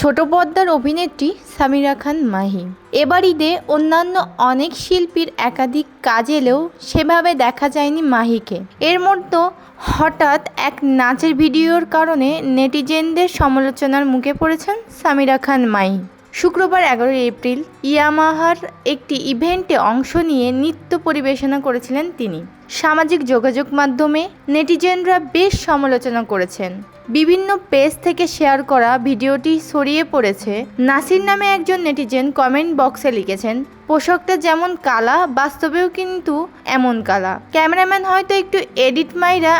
ছোট পর্দার অভিনেত্রী সামিরা খান মাহি। এবার ঈদে অন্যান্য অনেক শিল্পীর একাধিক কাজ এলেও সেভাবে দেখা যায়নি মাহিকে। এর মধ্যে হঠাৎ এক নাচের ভিডিওর কারণে নেটিজেনদের সমালোচনার মুখে পড়েছেন সামিরা খান মাহি। শুক্রবার 11 এপ্রিল ইয়ামাহার একটি ইভেন্টে অংশ নিয়ে নৃত্য পরিবেশনা করেছিলেন তিনি। সামাজিক যোগাযোগ মাধ্যমে নেটিজেনরা বেশ সমালোচনা করেছেন। বিভিন্ন পেজ থেকে শেয়ার করা ভিডিওটি ছড়িয়ে পড়েছে। নাসির নামে একজন নেটিজেন কমেন্ট বক্সে লিখেছেন, পোশাকটা যেমন কালা, বাস্তবেও কিন্তু এমন কালা। ক্যামেরাম্যান হয়তো একটু এডিট মাইরা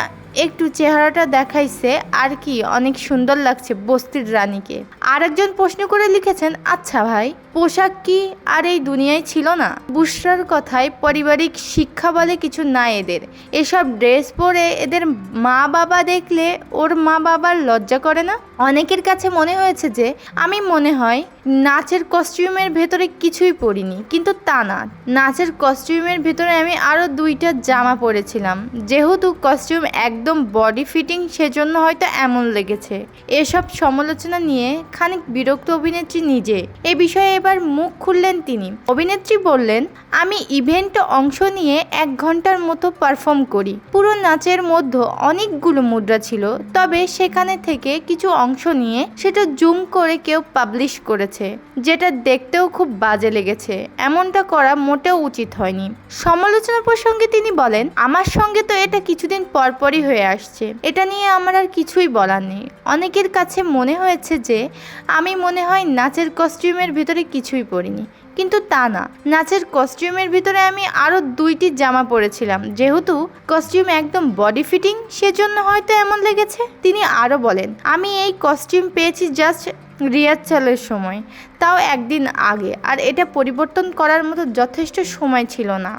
একটু চেহারাটা দেখাইছে আর কি, অনেক সুন্দর লাগছে বস্তির রানীকে। আরেকজন প্রশ্ন করে লিখেছেন, আচ্ছা ভাই, পোশাক কি আর এই দুনিয়ায় ছিল না? বুশরার কথায় পারিবারিক শিক্ষা বলে কিছু না এদের। এসব ড্রেস পরে এদের মা বাবা দেখলে ওর মা বাবার লজ্জা করে না? অনেকের কাছে মনে হয়েছে যে আমি মনে হয় নাচের কস্টিউমের ভেতরে কিছুই পরিনি, কিন্তু তা না। নাচের কস্টিউমের ভেতরে আমি আরও 2টা জামা পরেছিলাম। যেহেতু কস্টিউম একদম বডি ফিটিং, সেজন্য হয়তো এমন লেগেছে। এসব সমালোচনা নিয়ে খানিক বিরক্ত অভিনেত্রী নিজে। এ বিষয়ে এবার মুখ খুললেন তিনি। অভিনেত্রী বললেন, আমি ইভেন্টে অংশ নিয়ে 1 ঘন্টার মতো পারফর্ম করি। পুরো নাচের মধ্যে অনেকগুলো মুদ্রা ছিল, তবে সেখানে থেকে কিছু অংশ নিয়ে সেটা জুম করে কেউ পাবলিশ করেছে, যেটা দেখতেও খুব বাজে লেগেছে। এমনটা করা মোটেও উচিত হয়নি। সমালোচনা প্রসঙ্গে তিনি বলেন, আমার সঙ্গে তো এটা কিছুদিন পরপরই হয়ে আসছে। এটা নিয়ে আমার আর কিছুই বলার নেই। অনেকের কাছে মনে হয়েছে যে আমি মনে হয় নাচের কস্টিউমের ভিতরে কিছুই পরিনি, কিন্তু তা না। নাচের কস্টিউমের ভিতরে আমি আরও 2টি জামা পরেছিলাম। যেহেতু কস্টিউম একদম বডি ফিটিং, সেজন্য হয়তো এমন লেগেছে। তিনি আরও বলেন, আমি এই কস্টিউম পেয়েছি জাস্ট রিহার্সালের সময়, তাও 1 দিন আগে, আর এটা পরিবর্তন করার মতো যথেষ্ট সময় ছিল না।